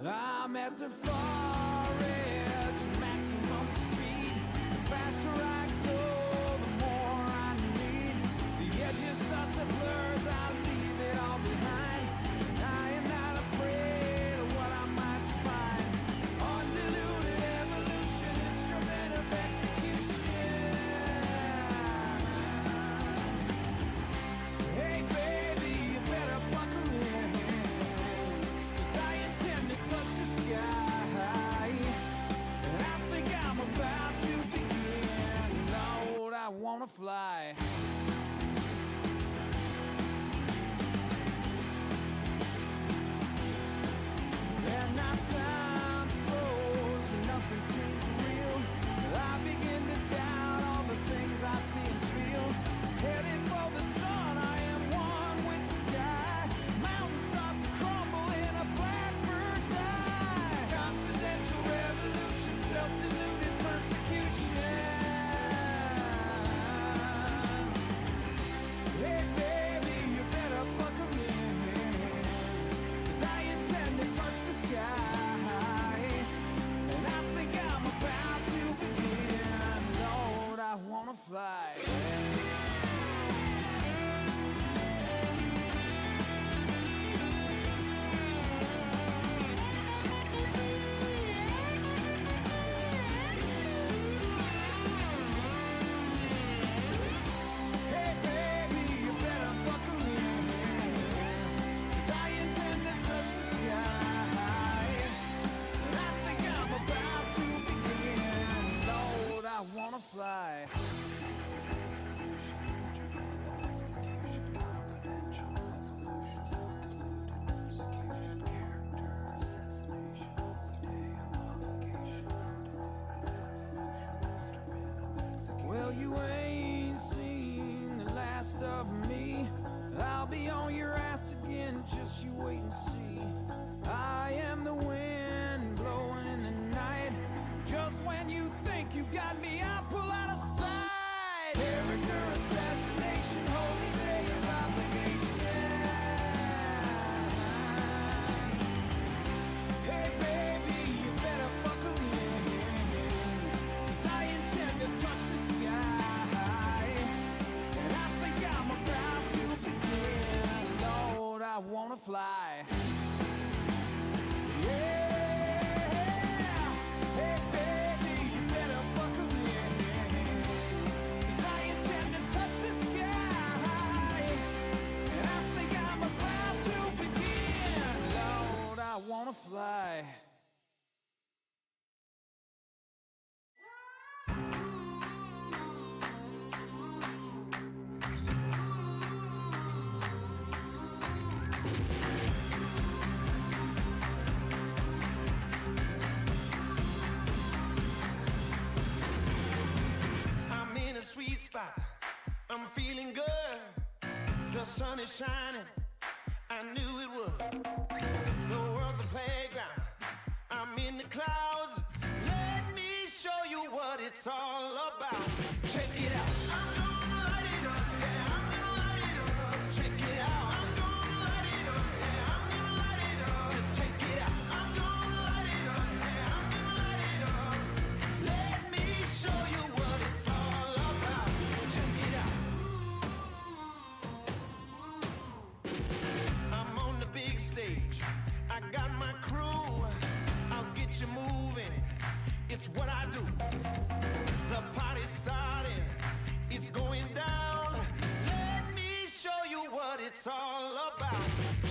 I'm at the far edge, maximum speed. The faster I go, the more I need. The edges start to blur as I leave it all behind. And I am not afraid of what I might find. Undiluted evolution, instrument of execution. Hey baby, you better buckle in, 'cause I intend to touch the sky. And I think I'm about to begin. Lord, I wanna fly. And now time slows and nothing seems real. I begin to doubt all the things I see and feel. Headed for the sun, I am one with the sky. Mountains start to crumble in a blackbird's eye. Confidential revolution, self-deluded persecution. Hey baby, you better buckle in, 'cause I intend to touch the sky. And I think I'm about to begin. Lord, I wanna fly. Hey baby, you better buckle in, 'cause I intend to touch the sky. And I think I'm about to begin. Lord, I wanna fly. Well, you ain't seen the last of me. I'll be on your ass again, just you wait and see. I am the wind blowing in the night. Just when you think you got me, I'll pull out of sight. Character assassination, holy day of obligation. Hey baby, you better buckle in, 'cause I intend to touch the sky. And I think I'm about to begin. Lord, I wanna fly. Yeah. Hey baby, you better buckle in, 'cause I intend to touch the sky. And I think I'm about to begin. Lord, I wanna fly. I'm in a sweet spot, I'm feeling good. The sun is shining, I knew it would. The world's a playground, I'm in the clouds. Let me show you what it's all about. Check it out. I'm gonna light it up, yeah, I'm gonna light it up. Check it out. I'm gonna light it up, yeah, I'm gonna light it up. Just check it out. I'm gonna light it up, yeah, I'm gonna light it up. Let me show you what it's all about. Check it out. I'm on the big stage, I got my crew. I'll get you moving, it's what I do. The party's starting, it's going down. Let me show you what it's all about.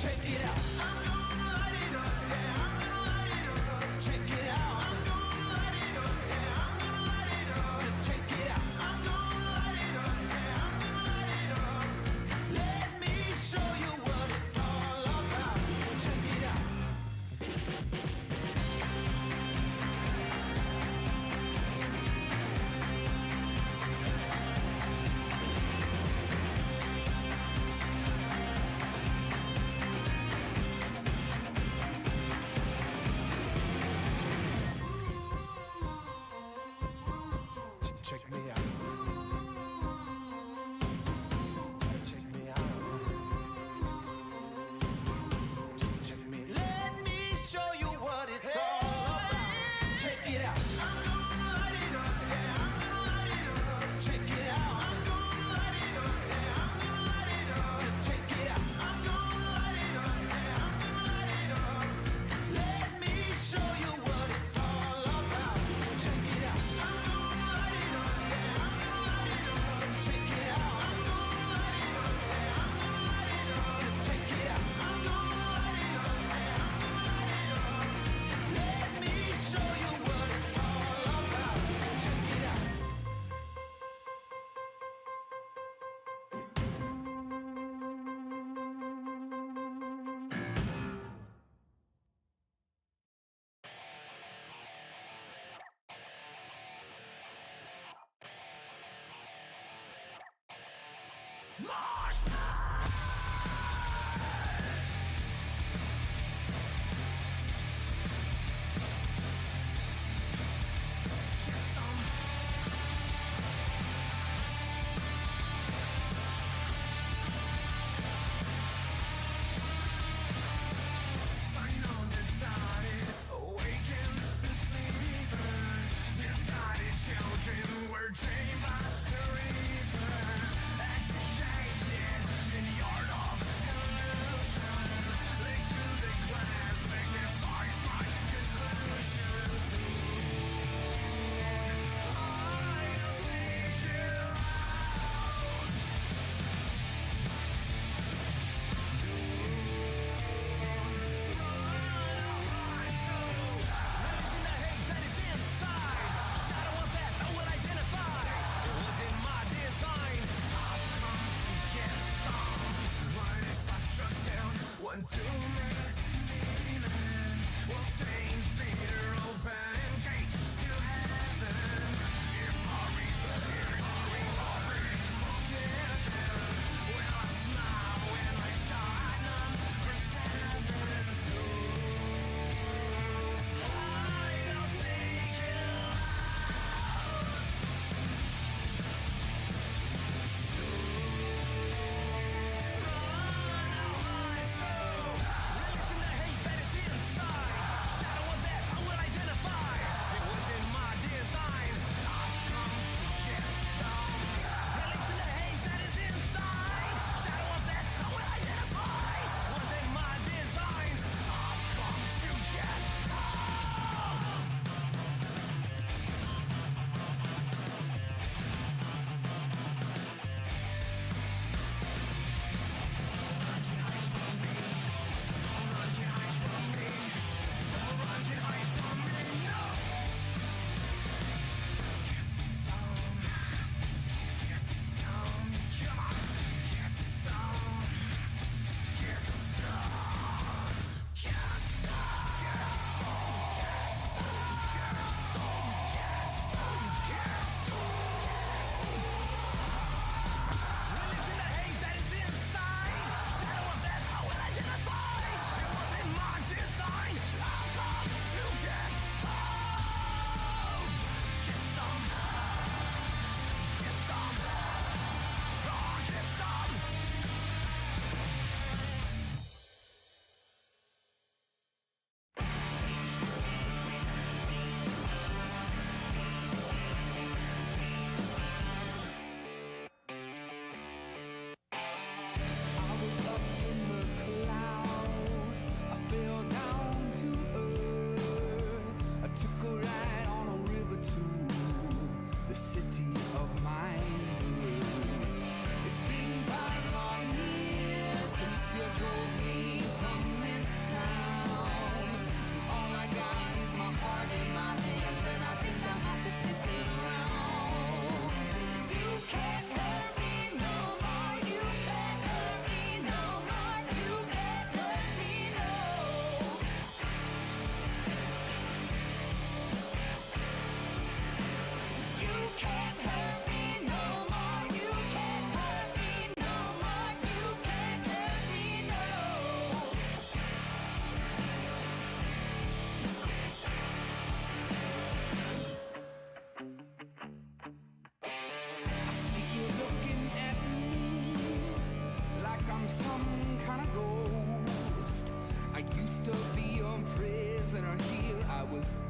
Check it out. I'm gonna light it up, yeah, I'm gonna light it up. Check it out. I'm gonna light it up, yeah, I'm gonna light it up. Just check it out. I'm gonna light it up, yeah, I'm gonna light it up. Let me show you what it's all about. Check it out. Check me out. Check me out. Just check me. Let me show you what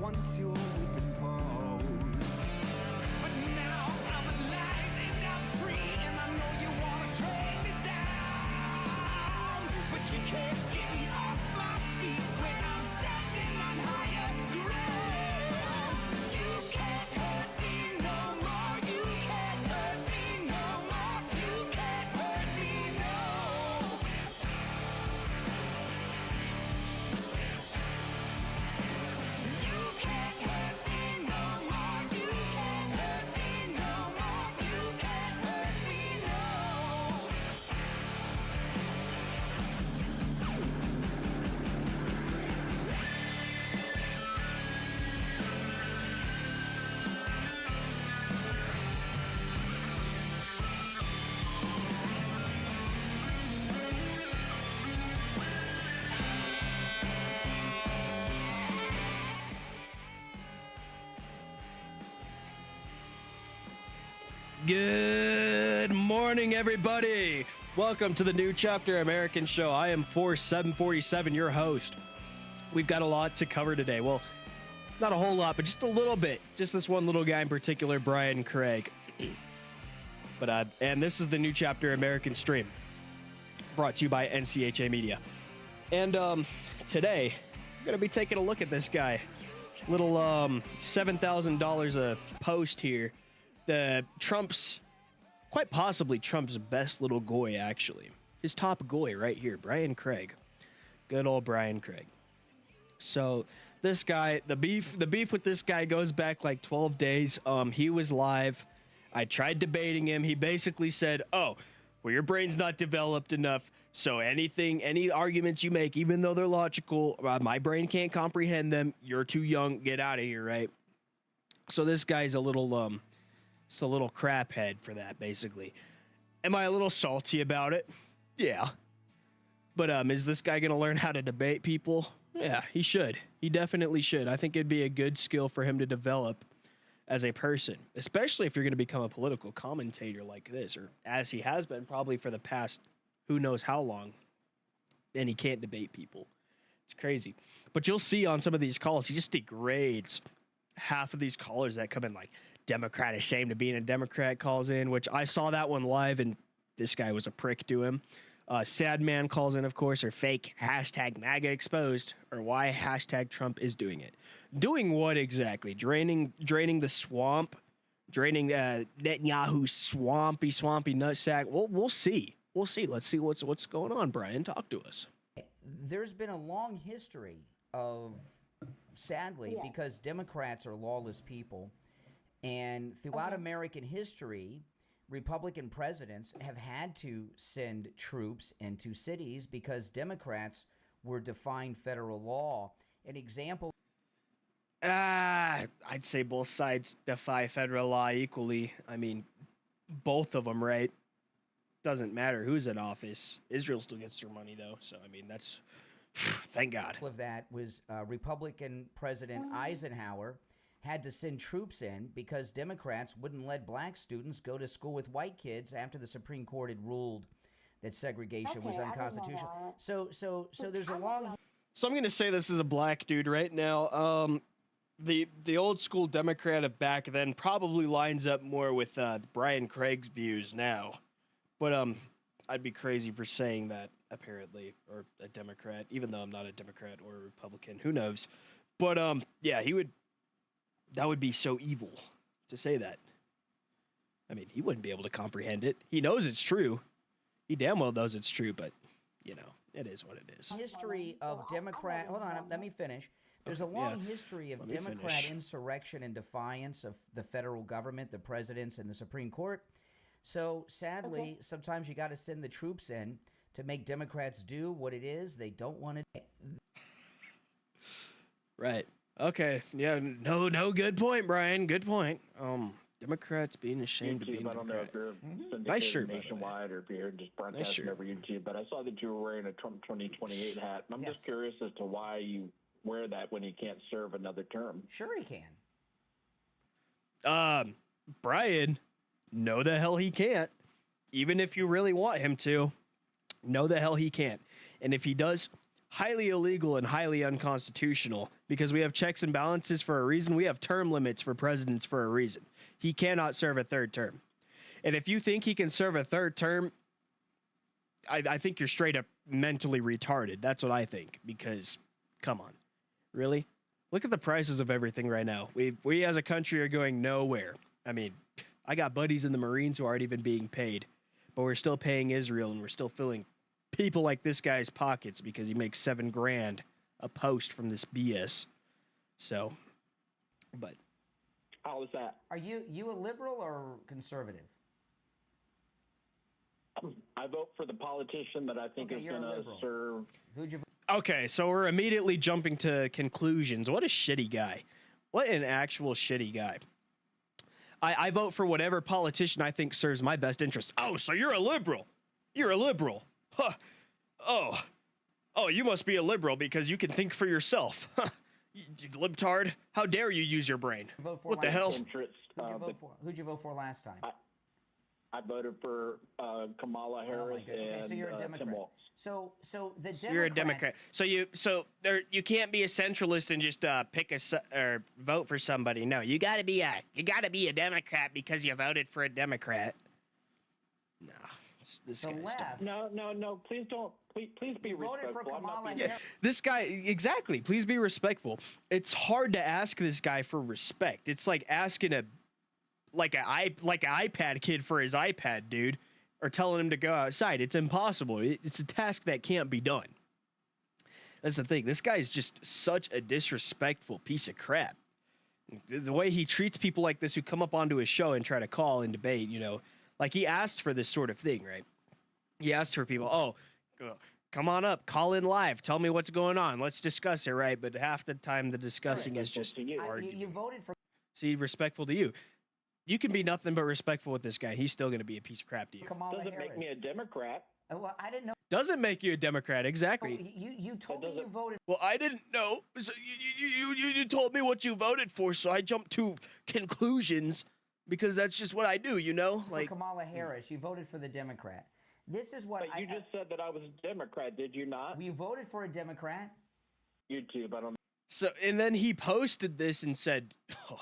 once your whipping post. But now I'm alive and I'm free, and I know you wanna drag me down, but you can't get me off my feet when I'm standing on higher ground. You can't hurt me no more, you can't hurt me no more, you can't hurt me no. You can't hurt me no more, you Good morning, everybody. Welcome to the New Chapter American Show. I am Force 747, your host. We've got a lot to cover today. Well, not a whole lot, but just a little bit. Just this one little guy in particular, Brian Craig. And this is the New Chapter American stream, brought to you by NCHA Media. And today, we're going to be taking a look at this guy. Little $7,000 a post here. Quite possibly Trump's best little goy, actually. His top goy right here, Brian Craig. Good old Brian Craig. So this guy, the beef with this guy goes back like 12 days. He was live. I tried debating him. He basically said, oh, well, your brain's not developed enough. So any arguments you make, even though they're logical, my brain can't comprehend them. You're too young. Get out of here, right? So this guy's a little crap head for that, basically. Am I a little salty about it? Yeah. But is this guy going to learn how to debate people? Yeah, he should. He definitely should. I think it'd be a good skill for him to develop as a person, especially if you're going to become a political commentator like this, or as he has been probably for the past who knows how long, and he can't debate people. It's crazy. But you'll see on some of these calls, he just degrades half of these callers that come in like, Democrat ashamed of being a Democrat calls in, which I saw that one live, and this guy was a prick to him. Sad man calls in, of course, or fake hashtag MAGA exposed, or why hashtag Trump is doing it. Doing what exactly? Draining the swamp, draining Netanyahu's swampy nutsack. We'll see. We'll see. Let's see what's going on. Brian, talk to us. There's been a long history of, sadly, because Democrats are lawless people, and throughout American history, Republican presidents have had to send troops into cities because Democrats were defying federal law. An example. I'd say both sides defy federal law equally. I mean, both of them, right? Doesn't matter who's in office. Israel still gets their money, though. So, I mean, that's thank God. Of that was Republican President Eisenhower had to send troops in because Democrats wouldn't let black students go to school with white kids after the Supreme Court had ruled that segregation was unconstitutional. So there's a long. So I'm going to say this is a black dude right now. The old school Democrat of back then probably lines up more with Brian Craig's views now. But I'd be crazy for saying that, apparently, or a Democrat, even though I'm not a Democrat or a Republican. Who knows? But yeah, that would be so evil to say that. I mean, he wouldn't be able to comprehend it. He knows it's true. He damn well knows it's true, but, you know, it is what it is. History of Democrat. Hold on, let me finish. There's a long history of Democrat insurrection and defiance of the federal government, the presidents, and the Supreme Court. So, sadly, sometimes you got to send the troops in to make Democrats do what it is they don't want to do. Right. Okay. Yeah. No. Good point, Brian. Good point. Democrats being ashamed of being I don't know if you're nice shirt, nationwide or if you're just broadcasting over YouTube, but I saw that you were wearing a Trump 2028 hat. And I'm just curious as to why you wear that when he can't serve another term. Sure he can. Brian, no the hell he can't. Even if you really want him to, no the hell he can't. And if he does, highly illegal and highly unconstitutional, because we have checks and balances for a reason. We have term limits for presidents for a reason. He cannot serve a third term. And if you think he can serve a third term, I think you're straight up mentally retarded. That's what I think, because come on, really? Look at the prices of everything right now. We as a country are going nowhere. I mean, I got buddies in the Marines who aren't even being paid, but we're still paying Israel, and we're still filling people like this guy's pockets because he makes $7,000 a post from this BS. So, but how was that? Are you a liberal or conservative? I vote for the politician that I think is going to serve. Who'd you vote? Okay, so we're immediately jumping to conclusions. What a shitty guy. What an actual shitty guy. I vote for whatever politician I think serves my best interest. Oh, so you're a liberal. You're a liberal. Huh. Oh, you must be a liberal because you can think for yourself. Huh. You libtard. How dare you use your brain? Vote for what the hell? Who'd you vote for last time? I voted for Kamala Harris Okay, so you're a and Democrat. Tim Walz. So the Democrat. You're a Democrat. So you can't be a centralist and just pick or vote for somebody. No, you got to be a Democrat because you voted for a Democrat. No, this The guy's left. dumb. No. Please don't. Please be You voted for respectful. I'm not Kamala being Harris. This guy, exactly. Please be respectful. It's hard to ask this guy for respect. It's like asking an iPad kid for his iPad, dude, or telling him to go outside. It's impossible. It's a task that can't be done. That's the thing. This guy's just such a disrespectful piece of crap. The way he treats people like this who come up onto his show and try to call and debate, like he asked for this sort of thing, right? He asked for people, come on up, call in live, tell me what's going on, let's discuss it, right? But half the time the discussing is just arguing. You voted for. See, respectful to you. You can be nothing but respectful with this guy. He's still going to be a piece of crap to you. Kamala Doesn't Harris. make me a Democrat. Well, I didn't know. Doesn't make you a Democrat, exactly. You told me you voted. Well, I didn't know. So you told me what you voted for, so I jumped to conclusions because that's just what I do, For Kamala Harris, you voted for the Democrat. This is what But you just said that I was a Democrat, did you not? You voted for a Democrat. YouTube, I don't. So, and then he posted this and said, oh,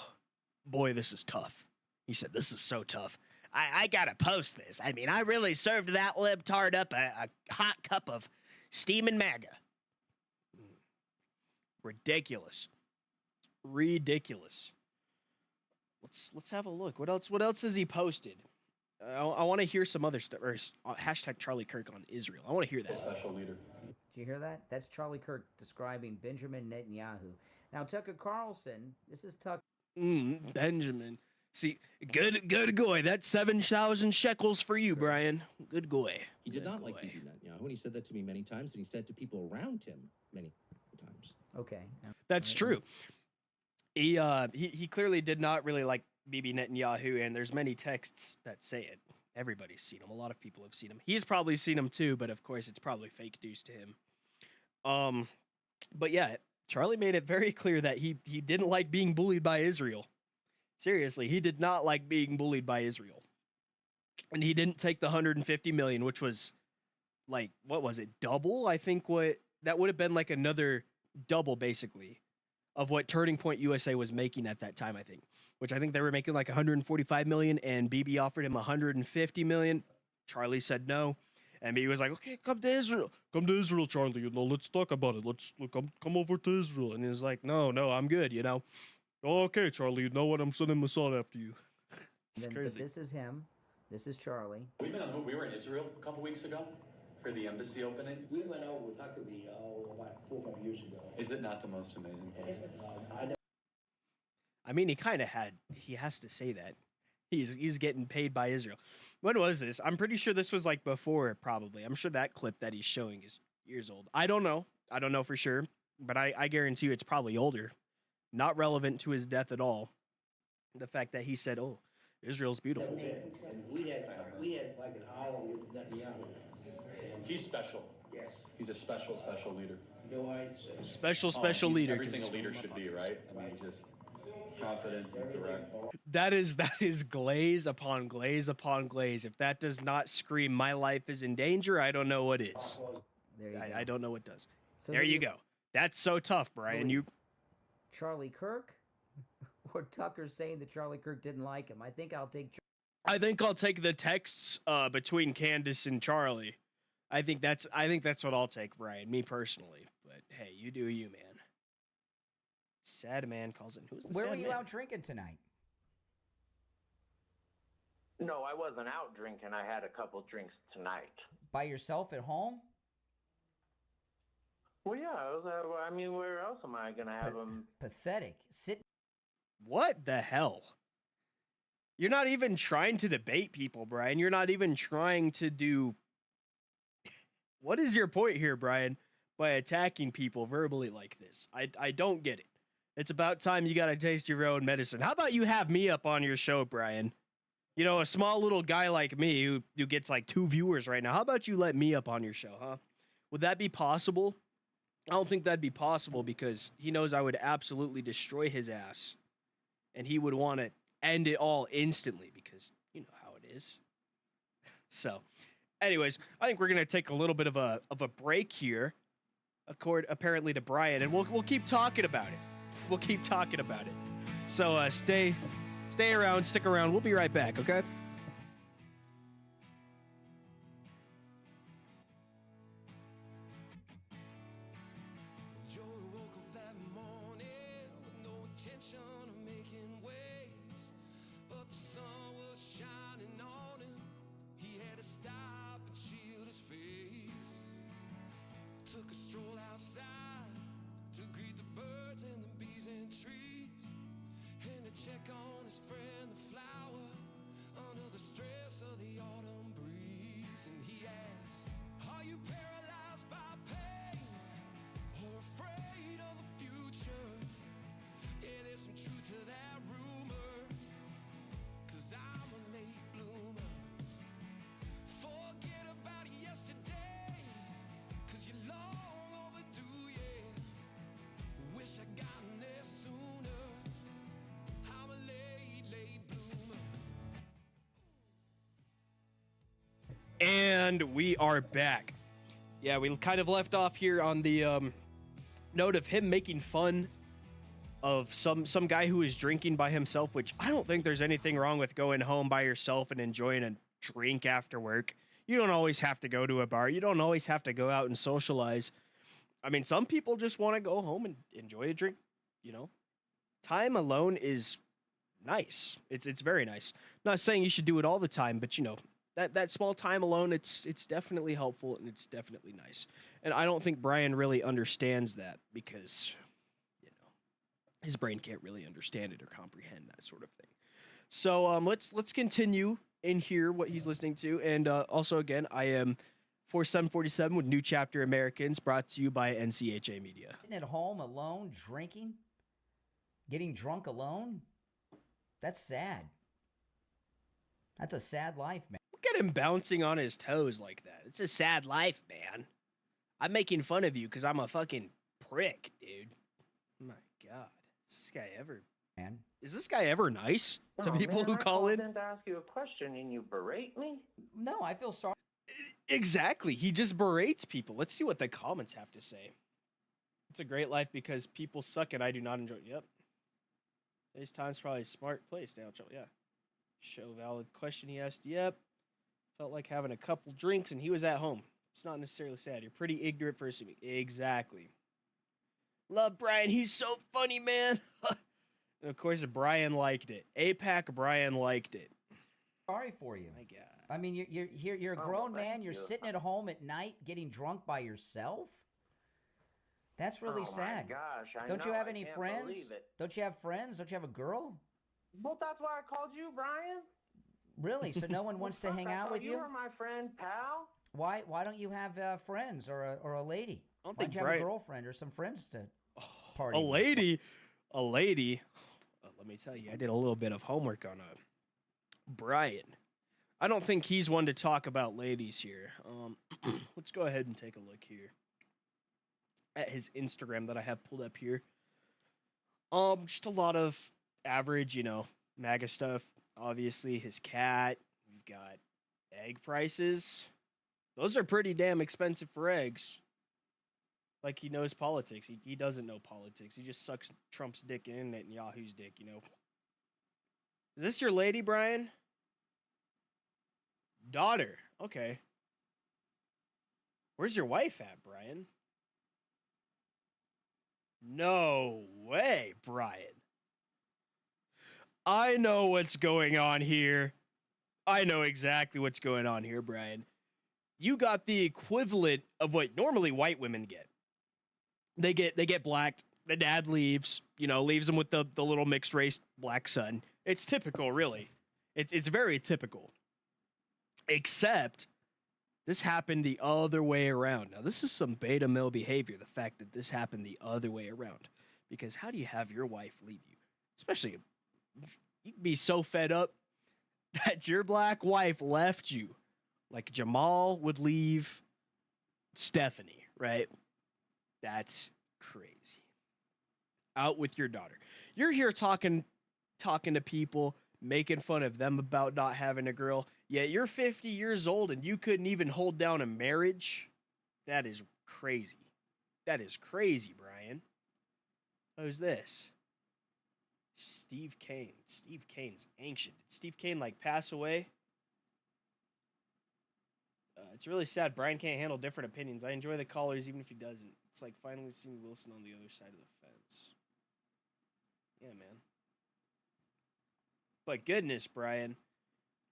boy, this is tough. He said, this is so tough. I gotta post this. I mean, I really served that libtard up a hot cup of steaming MAGA. Ridiculous. Let's have a look. What else has he posted? I want to hear some other stuff. Or hashtag Charlie Kirk on Israel. I want to hear that. Special leader. Did you hear that? That's Charlie Kirk describing Benjamin Netanyahu. Now, Tucker Carlson, this is Tucker. Benjamin. See, good goy. That's 7,000 shekels for you, Brian. Good goy. He did not like Bibi Netanyahu, and he said that to me many times, and he said to people around him many times. Okay. That's true. He clearly did not really like Bibi Netanyahu, and there's many texts that say it. Everybody's seen him. A lot of people have seen him. He's probably seen him too, but of course it's probably fake news to him. But yeah, Charlie made it very clear that he didn't like being bullied by Israel. Seriously, he did not like being bullied by Israel. And he didn't take the 150 million, which was like, what was it? Double? I think that would have been like another double basically of what Turning Point USA was making at that time, I think, which I think they were making like 145 million and BB offered him 150 million. Charlie said no. And BB was like, okay, come to Israel, Charlie, let's talk about it. Come over to Israel. And he was like, no, I'm good, Oh, okay, Charlie, you know what? I'm sending Mossad after you. It's crazy. But this is him. This is Charlie. We've been on the move. We were in Israel a couple weeks ago for the embassy opening. We went out with Huckabee about 4 or 5 years ago. Is it not the most amazing place? I mean, he has to say that. He's getting paid by Israel. When was this? I'm pretty sure this was like before, probably. I'm sure that clip that he's showing is years old. I don't know for sure, but I guarantee you it's probably older. Not relevant to his death at all. The fact that he said, oh, Israel's beautiful. And we had like an hour with Netanyahu. He's special. Yes. He's a special leader. You know why? Special He's leader. Everything a leader should be, right? I mean, just confident and direct. That is glaze upon glaze upon glaze. If that does not scream my life is in danger, I don't know what is. There you go. I don't know what does. So there you go. That's so tough, Brian. You Charlie Kirk or Tucker saying that Charlie Kirk didn't like him. I think I'll take the texts between Candace and Charlie. I think that's what I'll take, Brian, me personally. But hey, you do you, man. Sad man calls it. Who's the Where sad were you man? out drinking tonight? No, I wasn't out drinking. I had a couple drinks tonight. By yourself at home? Well, yeah. I mean, where else am I gonna have them? Pathetic. What the hell? You're not even trying to debate people, Brian. You're not even trying to do... What is your point here, Brian, by attacking people verbally like this? I don't get it. It's about time you gotta taste your own medicine. How about you have me up on your show, Brian? A small little guy like me who gets like 2 viewers right now. How about you let me up on your show, huh? Would that be possible? I don't think that'd be possible because he knows I would absolutely destroy his ass. And he would want to end it all instantly because you know how it is. So, anyways, I think we're gonna take a little bit of a break here, apparently to Brian, and we'll keep talking about it. We'll keep talking about it. So stay around, stick around. We'll be right back. Okay. Joey woke up that morning with no intention of making waves, but the sun was shining on him. He had to stop and shield his face. Took a stroll outside to greet the birds and the bees and trees, and to check on his friend the flower under the stress of the autumn breeze. And he asked, are you paralyzed by pain or afraid of the future? Yeah, there's some truth to that rumor, 'cause I'm a late bloomer. Forget about yesterday, 'cause you're long overdue, yeah. Wish I'd gotten there sooner. I'm a late bloomer. And we are back. Yeah, we kind of left off here on the note of him making fun of some guy who is drinking by himself, which I don't think there's anything wrong with going home by yourself and enjoying a drink after work. You don't always have to go to a bar. You don't always have to go out and socialize. I mean, some people just want to go home and enjoy a drink, you know. Time alone is nice. It's very nice. Not saying you should do it all the time, but you know, that small time alone, it's definitely helpful and it's definitely nice. And I don't think Brian really understands that because, you know, his brain can't really understand it or comprehend that sort of thing. So let's continue and hear what he's listening to. And also, again, I am 4747 with New Chapter Americans, brought to you by NCHA Media. Sitting at home alone, drinking, getting drunk alone, that's sad. That's a sad life, man. Look at him bouncing on his toes like that. It's a sad life, man. I'm making fun of you because I'm a fucking prick, dude. Oh my God. Is this guy ever... Man. Is this guy ever nice to people who I call in? I to ask you a question and you berate me? No, I feel sorry. Exactly. He just berates people. Let's see what the comments have to say. It's a great life because people suck and I do not enjoy it. Yep. Today's time's probably a smart place now. Yeah. Show valid question he asked. Yep. Felt like having a couple drinks and he was at home. It's not necessarily sad. You're pretty ignorant for assuming. Exactly. Love Brian. He's so funny, man. And of course, Brian liked it. APAC, Brian liked it. Sorry for you. My God. I mean, you're a grown man. You're sitting at home at night getting drunk by yourself. That's really sad. My gosh, Don't you have any friends? Don't you have friends? Don't you have a girl? Well, that's why I called you, Brian. Really? So no one wants to hang out with you? You were my friend, pal. Why don't you have friends or a lady? I don't Why think don't you have a girlfriend or some friends to party a with? lady. Let me tell you, I did a little bit of homework on Brian. I don't think he's one to talk about ladies here. Let's go ahead and take a look here at his Instagram that I have pulled up here. Just a lot of average, you know, MAGA stuff. Obviously, his cat. We've got egg prices. Those are pretty damn expensive for eggs. Like he knows politics. He doesn't know politics. He just sucks Trump's dick and Netanyahu's dick, you know. Is this your lady, Brian? Daughter. Okay. Where's your wife at, Brian? No way, Brian. I know what's going on here. I know exactly what's going on here, Brian. You got the equivalent of what normally white women get. They get blacked. The dad leaves, leaves them with the little mixed race black son. It's typical, really. It's very typical. Except this happened the other way around. Now, this is some beta male behavior, the fact that this happened the other way around. Because how do you have your wife leave you? Especially, you'd be so fed up that your black wife left you. Like Jamal would leave Stephanie, right? That's crazy. Out with your daughter. You're here talking to people, making fun of them about not having a girl. Yet you're 50 years old and you couldn't even hold down a marriage. That is crazy. That is crazy, Brian. Who's this? Steve Kane. Steve Kane's ancient. Did Steve Kane like pass away? It's really sad. Brian can't handle different opinions. I enjoy the callers even if he doesn't. It's like finally seeing Wilson on the other side of the fence. Yeah, man. But goodness, Brian.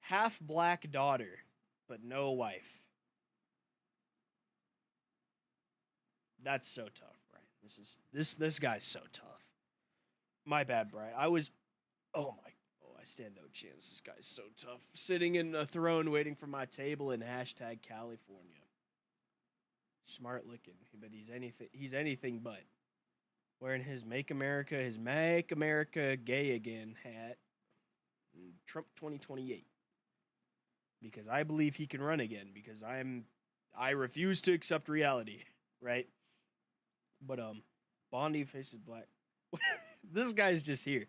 Half black daughter, but no wife. That's so tough, Brian. This guy's so tough. My bad, Brian. I stand no chance. This guy's so tough. Sitting in a throne waiting for my table in hashtag California. Smart looking, but he's anything but. Wearing his Make America Gay Again hat. Trump 2028. Because I believe he can run again. Because I refuse to accept reality. Right? But Bondi faces black. This guy's just here.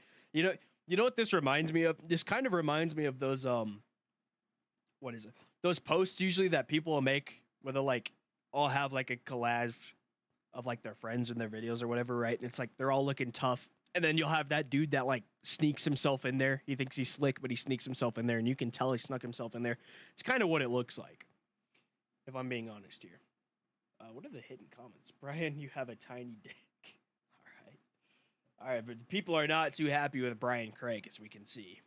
You know what this reminds me of? This kind of reminds me of those what is it? Those posts usually that people will make where they'll like all have like a collage of like their friends and their videos or whatever, right? And it's like they're all looking tough. And then you'll have that dude that like sneaks himself in there. He thinks he's slick, but he sneaks himself in there, and you can tell he snuck himself in there. It's kind of what it looks like, if I'm being honest here. What are the hidden comments? Brian, you have a tiny dick. All right, but people are not too happy with Brian Craig, as we can see.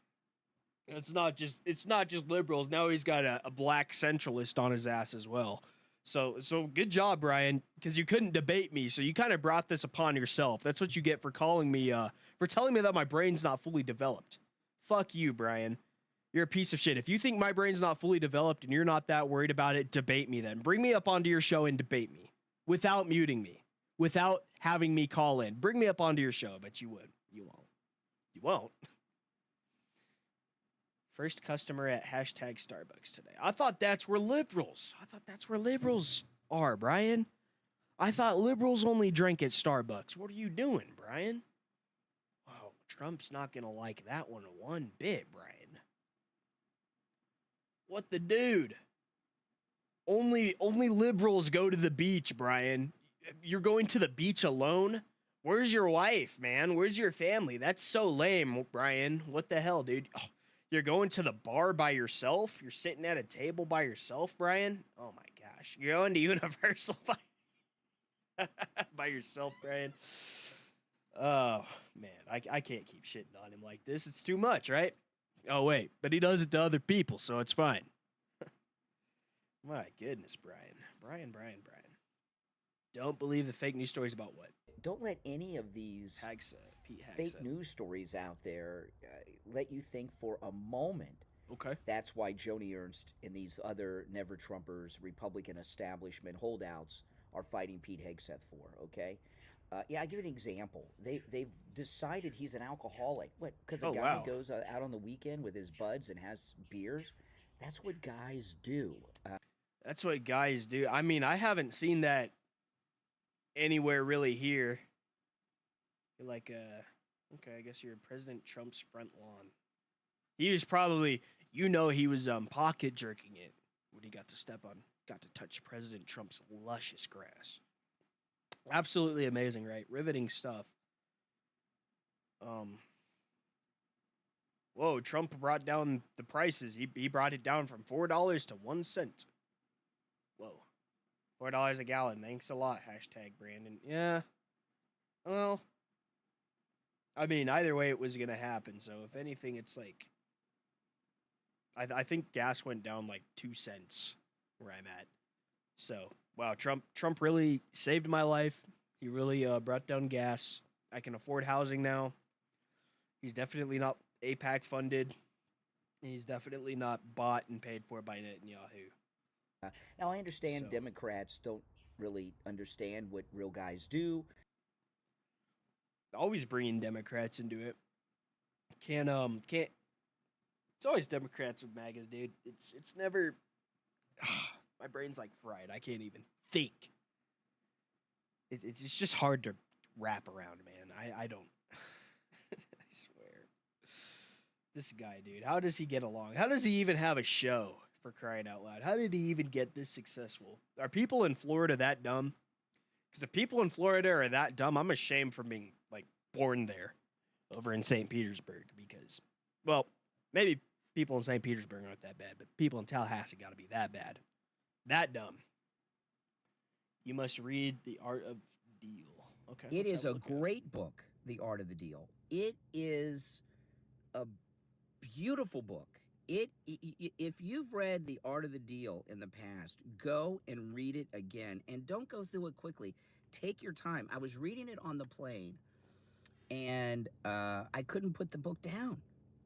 It's not just liberals. Now he's got a black centralist on his ass as well. So good job, Brian, because you couldn't debate me, so you kind of brought this upon yourself. That's what you get for calling me, for telling me that my brain's not fully developed. Fuck you, Brian. You're a piece of shit. If you think my brain's not fully developed and you're not that worried about it, debate me then. Bring me up onto your show and debate me without muting me. Without having me call in. Bring me up onto your show, but you would. You won't. You won't. First customer at hashtag Starbucks today. I thought that's where liberals are, Brian. I thought liberals only drink at Starbucks. What are you doing, Brian? Oh, Trump's not going to like that one bit, Brian. What the dude? Only liberals go to the beach, Brian. You're going to the beach alone? Where's your wife, man? Where's your family? That's so lame, Brian. What the hell, dude? Oh, you're going to the bar by yourself? You're sitting at a table by yourself, Brian? Oh my gosh. You're going to Universal by yourself, Brian? Oh, man. I can't keep shitting on him like this. It's too much, right? Oh, wait. But he does it to other people, so it's fine. My goodness, Brian. Brian. Don't believe the fake news stories about what? Don't let any of these Pete fake news stories out there let you think for a moment. Okay. That's why Joni Ernst and these other Never Trumpers, Republican establishment holdouts are fighting Pete Hegseth for, okay? I give an example. They've decided he's an alcoholic. What? Because a guy goes out on the weekend with his buds and has beers? That's what guys do. That's what guys do. I mean, I haven't seen that anywhere really here. You're like, okay, I guess you're President Trump's front lawn. He was probably, he was pocket jerking it when he got to touch President Trump's luscious grass. Absolutely amazing, right? Riveting stuff. Whoa, Trump brought down the prices. He brought it down from $4 to 1 cent. Whoa. $4 a gallon. Thanks a lot. Hashtag Brandon. Yeah. Well, I mean, either way, it was going to happen. So, if anything, it's like, I think gas went down like 2 cents where I'm at. So, wow, Trump really saved my life. He really brought down gas. I can afford housing now. He's definitely not AIPAC funded. He's definitely not bought and paid for by Netanyahu. Now, I understand Democrats don't really understand what real guys do. Always bringing Democrats into it. Can't. It's always Democrats with MAGAs, dude. It's never. My brain's like fried. I can't even think. It's just hard to wrap around, man. I don't. I swear. This guy, dude. How does he get along? How does he even have a show, for crying out loud? How did he even get this successful? Are people in Florida that dumb? Because if people in Florida are that dumb, I'm ashamed for being, like, born there over in St. Petersburg. Because, well, maybe people in St. Petersburg aren't that bad, but people in Tallahassee got to be that bad. That dumb. You must read The Art of the Deal. Okay. It is a great book, The Art of the Deal. It is a beautiful book. If you've read The Art of the Deal in the past, go and read it again, and don't go through it quickly. Take your time. I was reading it on the plane, and I couldn't put the book down.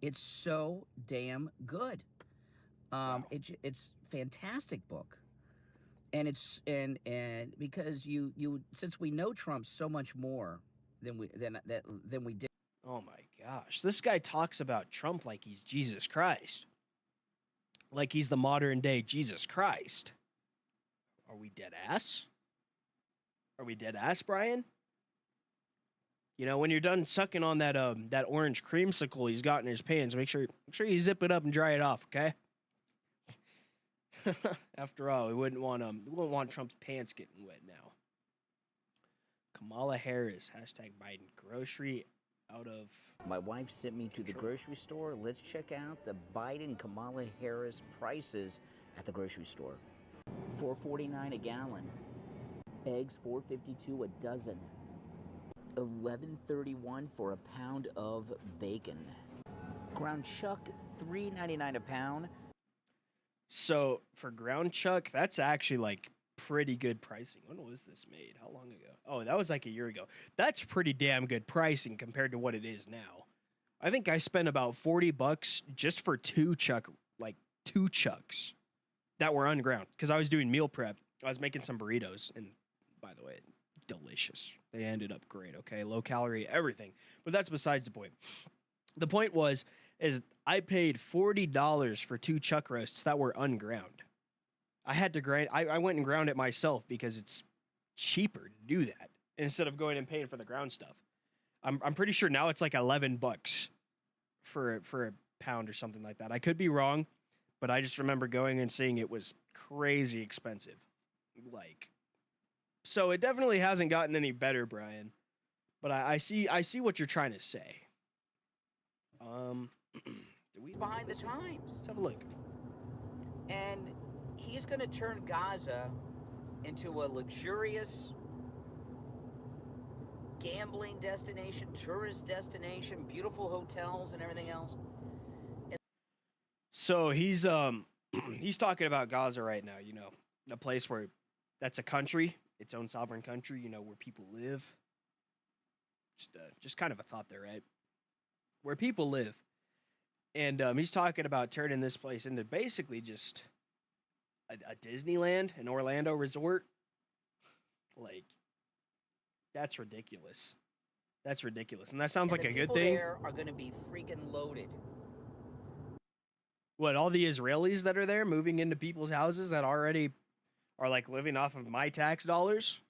It's so damn good. Wow. It's fantastic book, and it's and because you since we know Trump so much more than we did. Oh my gosh. This guy talks about Trump like he's Jesus Christ. Like he's the modern day Jesus Christ. Are we dead ass? Are we dead ass, Brian? You know, when you're done sucking on that that orange creamsicle he's got in his pants, make sure you zip it up and dry it off, okay? After all, we wouldn't want Trump's pants getting wet now. Kamala Harris, hashtag Biden grocery out of. My wife sent me to the grocery store. Let's check out the Biden Kamala Harris prices at the grocery store. $4.49 a gallon. Eggs $4.52 a dozen. $11.31 for a pound of bacon. Ground chuck $3.99 a pound. So for ground chuck, that's actually like pretty good pricing. When was this made? How long ago? Oh, that was like a year ago. That's pretty damn good pricing compared to what it is now. I think I spent about $40 just for two chucks that were unground because I was doing meal prep. I was making some burritos, and by the way, delicious. They ended up great. Okay, low calorie, everything. But that's besides the point. The point is I paid $40 for two chuck roasts that were unground. I had to grind. I went and ground it myself because it's cheaper to do that instead of going and paying for the ground stuff. I'm pretty sure now it's like $11 for a pound or something like that. I could be wrong, but I just remember going and seeing it was crazy expensive. Like, so it definitely hasn't gotten any better, Brian. But I see what you're trying to say. Do we Behind the times. Let's have a look. And he's going to turn Gaza into a luxurious gambling destination, tourist destination, beautiful hotels and everything else. So he's talking about Gaza right now, you know, a place where that's a country, its own sovereign country, you know, where people live. Just kind of a thought there, right? Where people live. And he's talking about turning this place into basically just a Disneyland, an Orlando resort. Like, that's ridiculous. That's ridiculous. And that sounds like a good thing. The people there are going to be freaking loaded. What, all the Israelis that are there moving into people's houses that already are like living off of my tax dollars?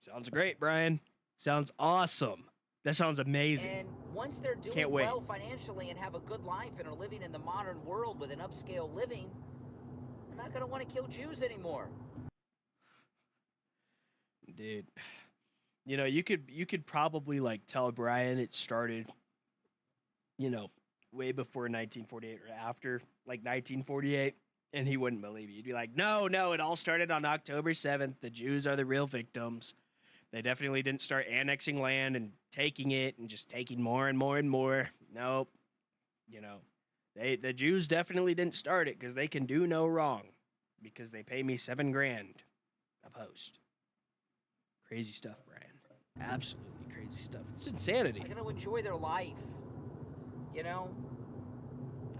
Sounds great, Brian. Sounds awesome. That sounds amazing. And once they're doing well financially and have a good life and are living in the modern world with an upscale living, they're not going to want to kill Jews anymore. Dude, you know, you could probably like tell Brian it started, you know, way before 1948 or after like 1948, and he wouldn't believe you. He'd be like, no, it all started on October 7th. The Jews are the real victims. They definitely didn't start annexing land and taking it and just taking more and more and more. Nope. You know, the Jews definitely didn't start it because they can do no wrong because they pay me $7,000 a post. Crazy stuff, Brian. Absolutely crazy stuff. It's insanity. They're going to enjoy their life. You know,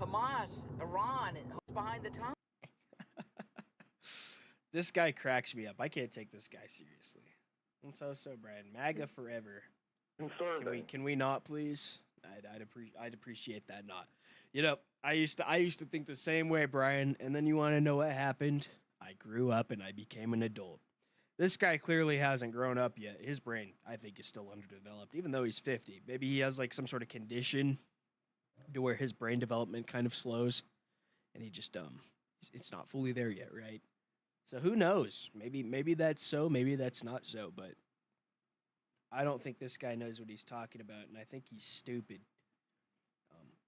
Hamas, Iran, and behind the times. This guy cracks me up. I can't take this guy seriously. And so, Brian, MAGA forever. Can we not, please? I'd appreciate that not. You know, I used to think the same way, Brian. And then you want to know what happened? I grew up and I became an adult. This guy clearly hasn't grown up yet. His brain, I think, is still underdeveloped, even though he's 50. Maybe he has like some sort of condition to where his brain development kind of slows, and he just it's not fully there yet, right? So who knows? Maybe that's so, maybe that's not so, but I don't think this guy knows what he's talking about, and I think he's stupid.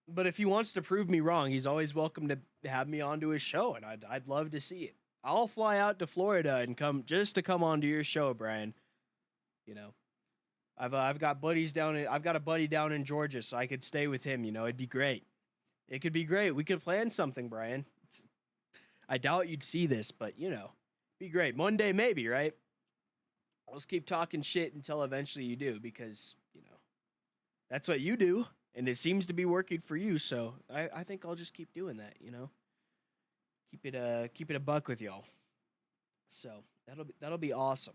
But if he wants to prove me wrong, he's always welcome to have me onto his show, and I'd love to see it. I'll fly out to Florida and come onto your show, Brian. You know, I've got buddies I've got a buddy down in Georgia, so I could stay with him. You know, it'd be great. It could be great. We could plan something, Brian. I doubt you'd see this, but you know, be great. One day, maybe, right? Let's keep talking shit until eventually you do, because you know that's what you do, and it seems to be working for you. So I think I'll just keep doing that. You know, keep it a buck with y'all. So that'll be awesome.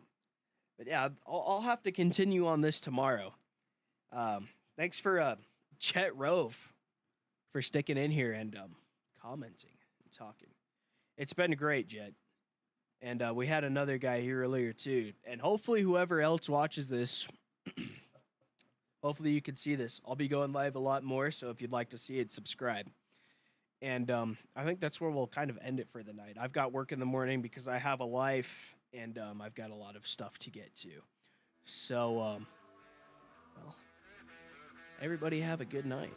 But yeah, I'll have to continue on this tomorrow. Thanks for Chet Rove for sticking in here and commenting and talking. It's been great, Jet. And we had another guy here earlier too. And hopefully whoever else watches this, hopefully you can see this. I'll be going live a lot more, so if you'd like to see it, subscribe. And I think that's where we'll kind of end it for the night. I've got work in the morning because I have a life, and I've got a lot of stuff to get to. So, well, everybody have a good night.